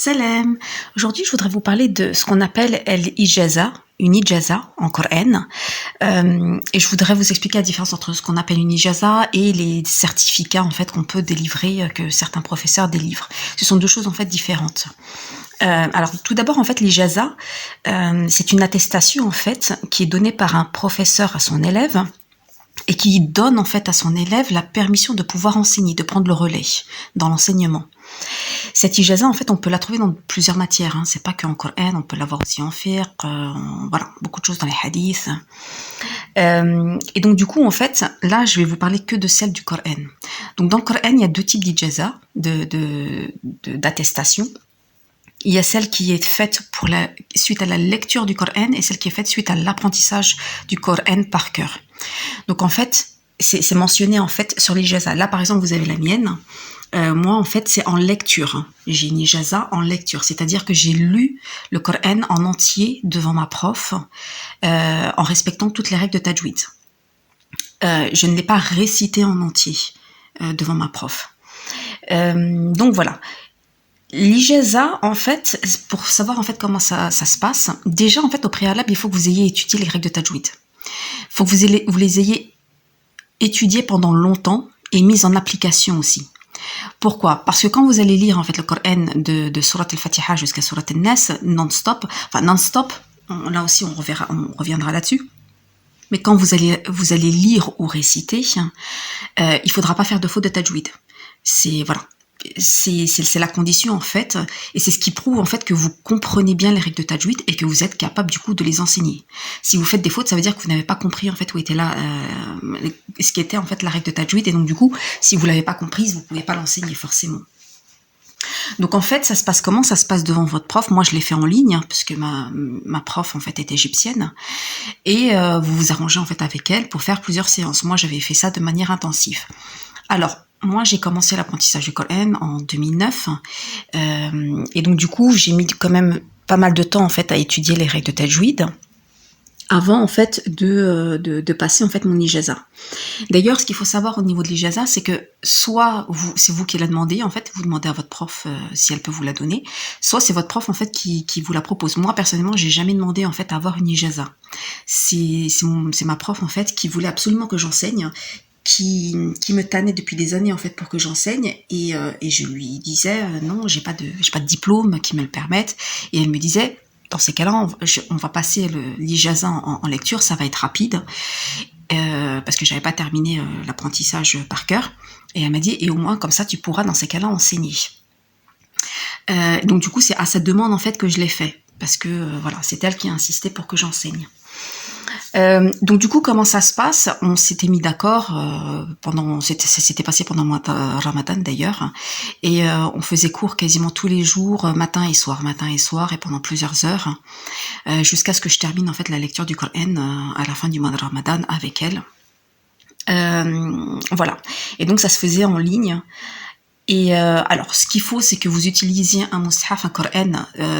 Salam. Aujourd'hui, je voudrais vous parler de ce qu'on appelle l'ijaza, une ijaza en Coran. Et je voudrais vous expliquer la différence entre ce qu'on appelle une ijaza et les certificats en fait qu'on peut délivrer, que certains professeurs délivrent. Ce sont deux choses en fait différentes. Alors tout d'abord en fait l'ijaza, c'est une attestation en fait qui est donnée par un professeur à son élève et qui donne en fait à son élève la permission de pouvoir enseigner, de prendre le relais dans l'enseignement. Cette ijaza, en fait, on peut la trouver dans plusieurs matières. C'est pas qu'en Coran, on peut l'avoir aussi en fiqh, voilà, beaucoup de choses dans les hadiths. Et donc, du coup, en fait, là, je vais vous parler que de celle du Coran. Donc, dans le Coran, il y a deux types d'ijaza, d'attestation. Il y a celle qui est faite suite à la lecture du Coran et celle qui est faite suite à l'apprentissage du Coran par cœur. Donc, en fait, c'est mentionné en fait sur l'ijaza. Là, par exemple, vous avez la mienne. Moi, en fait, c'est en lecture. J'ai une ijaza en lecture, c'est-à-dire que j'ai lu le Coran en entier devant ma prof, en respectant toutes les règles de tajwid. Je ne l'ai pas récité en entier devant ma prof. Donc voilà. L'ijaza, en fait, pour savoir en fait comment ça se passe, déjà en fait au préalable, il faut que vous ayez étudié les règles de tajwid. Il faut que vous les ayez étudiées pendant longtemps et mises en application aussi. Pourquoi? Parce que quand vous allez lire en fait le Coran de Surat al-Fatiha jusqu'à Surat al-Nas non-stop, là aussi on reviendra là-dessus. Mais quand vous allez lire ou réciter, il faudra pas faire de faute de tajwid. C'est la condition en fait, et c'est ce qui prouve en fait que vous comprenez bien les règles de tajwid et que vous êtes capable du coup de les enseigner. Si vous faites des fautes, ça veut dire que vous n'avez pas compris en fait où était là ce qui était en fait la règle de tajwid, et donc du coup, si vous l'avez pas comprise, vous pouvez pas l'enseigner forcément. Donc en fait, ça se passe comment? Ça se passe devant votre prof. Moi, je l'ai fait en ligne parce que ma prof en fait est égyptienne, et vous vous arrangez en fait avec elle pour faire plusieurs séances. Moi, j'avais fait ça de manière intensive. Alors moi, j'ai commencé l'apprentissage du Coran en 2009, et donc du coup, j'ai mis quand même pas mal de temps en fait à étudier les règles de tajwid avant en fait de passer en fait mon ijaza. D'ailleurs, ce qu'il faut savoir au niveau de l'ijaza, c'est que soit c'est vous qui la demandez, en fait, vous demandez à votre prof si elle peut vous la donner, soit c'est votre prof en fait qui vous la propose. Moi personnellement, j'ai jamais demandé en fait à avoir une ijaza. C'est ma prof en fait qui voulait absolument que j'enseigne, qui me tannait depuis des années en fait pour que j'enseigne, et je lui disais non, j'ai pas de diplôme qui me le permette, et elle me disait dans ces cas-là on va passer l'ijaza en lecture, ça va être rapide, parce que j'avais pas terminé l'apprentissage par cœur, et elle m'a dit et au moins comme ça tu pourras dans ces cas-là enseigner. Donc du coup c'est à sa demande en fait que je l'ai fait, parce que voilà, c'est elle qui a insisté pour que j'enseigne. Donc du coup, comment ça se passe? On s'était mis d'accord ça s'était passé pendant le mois de Ramadan d'ailleurs, et on faisait cours quasiment tous les jours, matin et soir, et pendant plusieurs heures, jusqu'à ce que je termine en fait la lecture du Coran à la fin du mois de Ramadan avec elle. Voilà. Et donc ça se faisait en ligne. Et alors, ce qu'il faut, c'est que vous utilisiez un mushaf, un Coran,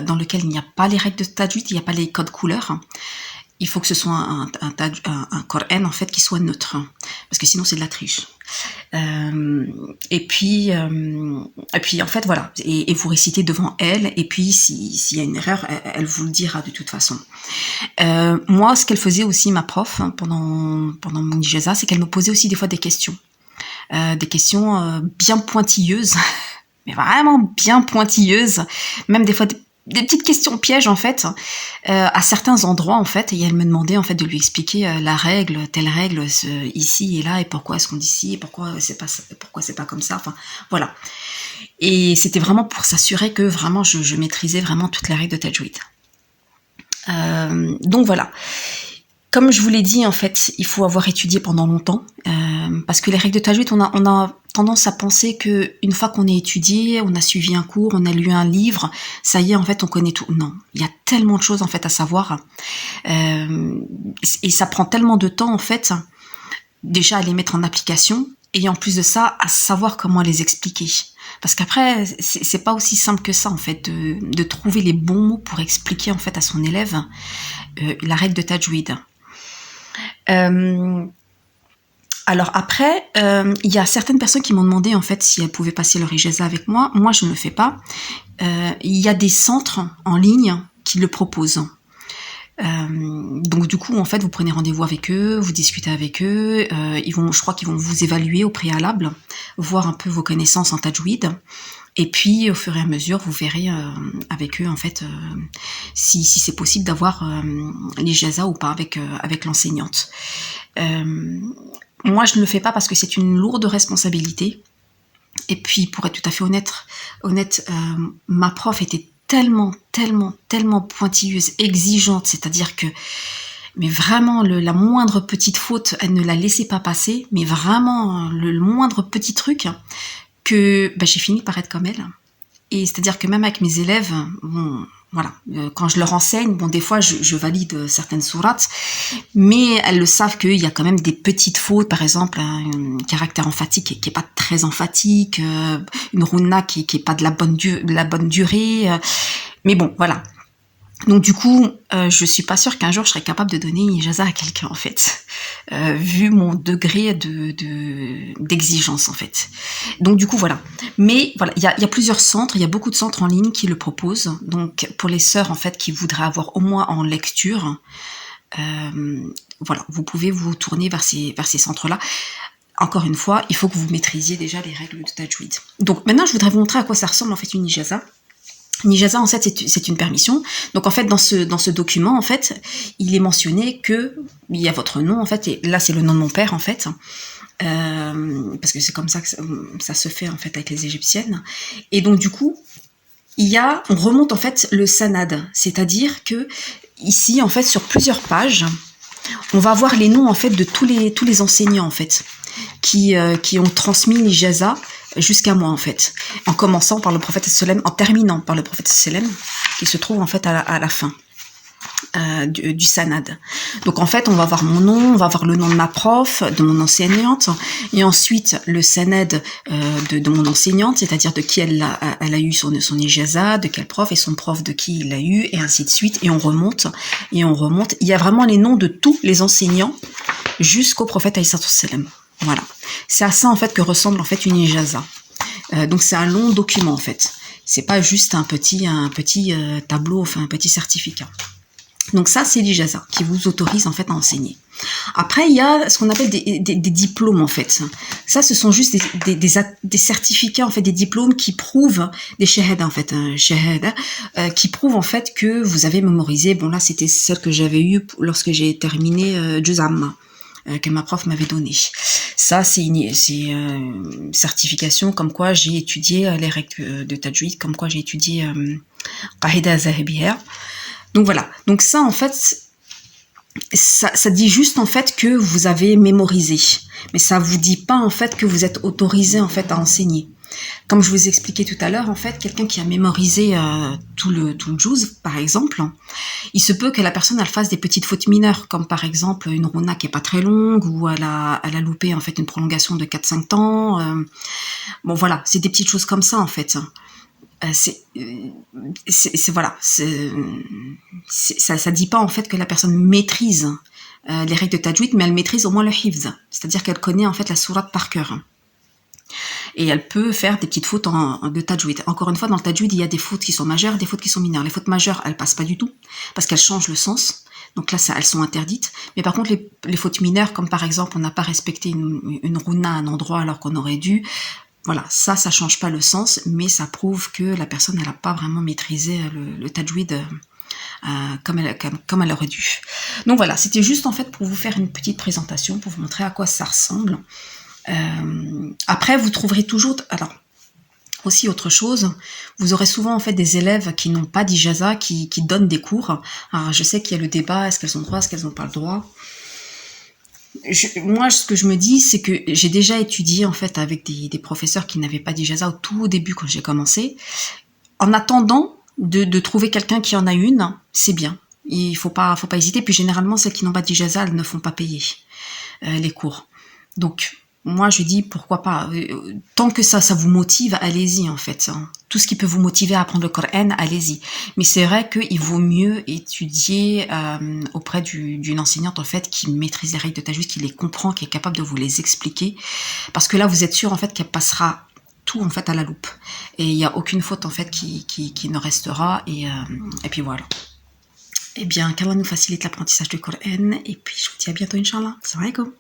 dans lequel il n'y a pas les règles de tajwid, il n'y a pas les codes couleurs. Il faut que ce soit un Coran en fait qui soit neutre, parce que sinon c'est de la triche. Et puis en fait voilà, et vous récitez devant elle, et puis s'il y a une erreur, elle vous le dira de toute façon. Moi, ce qu'elle faisait aussi, ma prof, pendant mon ijaza, c'est qu'elle me posait aussi des fois des questions bien pointilleuses, mais vraiment bien pointilleuses, même des fois des petites questions pièges en fait, à certains endroits en fait, et elle me demandait en fait de lui expliquer telle règle ici et là, et pourquoi est-ce qu'on dit ci, et pourquoi c'est pas comme ça, enfin voilà. Et c'était vraiment pour s'assurer que vraiment je maîtrisais vraiment toutes les règles de tajwid. Donc voilà. Comme je vous l'ai dit, en fait, il faut avoir étudié pendant longtemps, parce que les règles de tajwid, on a tendance à penser que une fois qu'on a étudié, on a suivi un cours, on a lu un livre, ça y est, en fait, on connaît tout. Non, il y a tellement de choses en fait à savoir, et ça prend tellement de temps en fait, déjà à les mettre en application, et en plus de ça, à savoir comment les expliquer. Parce qu'après, c'est pas aussi simple que ça en fait, de trouver les bons mots pour expliquer en fait à son élève la règle de tajwid. Alors après, il y a certaines personnes qui m'ont demandé en fait si elles pouvaient passer leur ijaza avec moi. Moi, je ne le fais pas. Il y a des centres en ligne qui le proposent. Donc du coup, en fait, vous prenez rendez-vous avec eux, vous discutez avec eux. Je crois qu'ils vont vous évaluer au préalable, voir un peu vos connaissances en tajwid. Et puis, au fur et à mesure, vous verrez avec eux, en fait, si c'est possible d'avoir l'ijaza ou pas avec l'enseignante. Moi, je ne le fais pas parce que c'est une lourde responsabilité. Et puis, pour être tout à fait honnête, ma prof était tellement pointilleuse, exigeante, c'est-à-dire que, mais vraiment, la moindre petite faute, elle ne la laissait pas passer, mais vraiment, le moindre petit truc, que j'ai fini par être comme elle. Et c'est-à-dire que même avec mes élèves, bon, voilà, quand je leur enseigne, bon, des fois, je valide certaines sourates, mais elles le savent qu'il y a quand même des petites fautes, par exemple, un caractère emphatique qui est pas très emphatique, une runa qui est pas de la bonne durée, mais bon, voilà. Donc du coup, je suis pas sûre qu'un jour je serais capable de donner une ijaza à quelqu'un en fait, vu mon degré d'exigence en fait. Donc du coup voilà. Mais voilà, il y a plusieurs centres, il y a beaucoup de centres en ligne qui le proposent. Donc pour les sœurs en fait qui voudraient avoir au moins en lecture, voilà, vous pouvez vous tourner vers ces centres-là. Encore une fois, il faut que vous maîtrisiez déjà les règles de tajwid. Donc maintenant, je voudrais vous montrer à quoi ça ressemble en fait une ijaza. Nijaza, en fait, c'est une permission. Donc, en fait, dans ce document, en fait, il est mentionné que il y a votre nom, en fait, et là, c'est le nom de mon père, en fait, parce que c'est comme ça que ça se fait, en fait, avec les Égyptiennes. Et donc, du coup, on remonte, en fait, le sanad, c'est-à-dire que ici, en fait, sur plusieurs pages, on va voir les noms, en fait, de tous les enseignants, en fait, qui ont transmis l'ijaza jusqu'à moi en fait, en commençant par le prophète sallam, en terminant par le prophète sallam, qui se trouve en fait à la fin du sanad. Donc en fait, on va voir mon nom, on va voir le nom de ma prof, de mon enseignante, et ensuite le sanad de mon enseignante, c'est-à-dire de qui elle a eu son ijaza, de quel prof, et son prof de qui il l'a eu, et ainsi de suite, et on remonte. Il y a vraiment les noms de tous les enseignants jusqu'au prophète alayhi sallam. Voilà. C'est à ça en fait que ressemble en fait une ijaza. Donc c'est un long document en fait. C'est pas juste un petit tableau, enfin un petit certificat. Donc ça c'est l'ijaza qui vous autorise en fait à enseigner. Après il y a ce qu'on appelle des diplômes en fait. Ça ce sont juste des certificats en fait, des diplômes qui prouvent des shahada en fait, qui prouvent en fait que vous avez mémorisé. Bon là c'était celle que j'avais eue lorsque j'ai terminé Juz Amma, que ma prof m'avait donné. Ça, c'est une certification comme quoi j'ai étudié les règles de tajwid, comme quoi j'ai étudié Qahida Zahabiyya. Donc voilà. Donc ça, en fait, ça dit juste en fait que vous avez mémorisé, mais ça vous dit pas en fait que vous êtes autorisé en fait à enseigner. Comme je vous expliquais tout à l'heure, en fait, quelqu'un qui a mémorisé tout le juz, par exemple, il se peut que la personne elle fasse des petites fautes mineures, comme par exemple une runa qui est pas très longue, ou elle a loupé en fait une prolongation de 4-5 temps. Bon voilà, c'est des petites choses comme ça en fait. Voilà, ça dit pas en fait que la personne maîtrise les règles de tajwid, mais elle maîtrise au moins le hifz, c'est-à-dire qu'elle connaît en fait la sourate par cœur. Et elle peut faire des petites fautes de tajwid. Encore une fois, dans le tajwid, il y a des fautes qui sont majeures, des fautes qui sont mineures. Les fautes majeures, elles passent pas du tout, parce qu'elles changent le sens. Donc là, elles sont interdites. Mais par contre, les fautes mineures, comme par exemple, on n'a pas respecté une runa à un endroit alors qu'on aurait dû, voilà, ça change pas le sens, mais ça prouve que la personne, elle n'a pas vraiment maîtrisé le tajwid comme elle aurait dû. Donc voilà, c'était juste en fait pour vous faire une petite présentation, pour vous montrer à quoi ça ressemble. Après, vous trouverez toujours, alors aussi autre chose, vous aurez souvent en fait des élèves qui n'ont pas d'ijaza, qui donnent des cours. Alors je sais qu'il y a le débat, est-ce qu'elles ont le droit, est-ce qu'elles n'ont pas le droit. Moi, ce que je me dis, c'est que j'ai déjà étudié en fait avec des professeurs qui n'avaient pas d'ijaza au tout début quand j'ai commencé. En attendant de trouver quelqu'un qui en a une, c'est bien. Il faut pas hésiter. Puis généralement, celles qui n'ont pas d'ijaza, elles ne font pas payer les cours. Donc moi je dis pourquoi pas. Tant que ça vous motive, allez-y en fait. Hein. Tout ce qui peut vous motiver à apprendre le Coran, allez-y. Mais c'est vrai qu'il vaut mieux étudier auprès d'une enseignante en fait qui maîtrise les règles de tajwid, qui les comprend, qui est capable de vous les expliquer. Parce que là vous êtes sûr en fait qu'elle passera tout en fait à la loupe. Et il n'y a aucune faute en fait qui ne restera. Et puis voilà. Eh bien, qu'Allah nous facilite l'apprentissage du Coran. Et puis je vous dis à bientôt, Inch'Allah. Assalamu alaikum.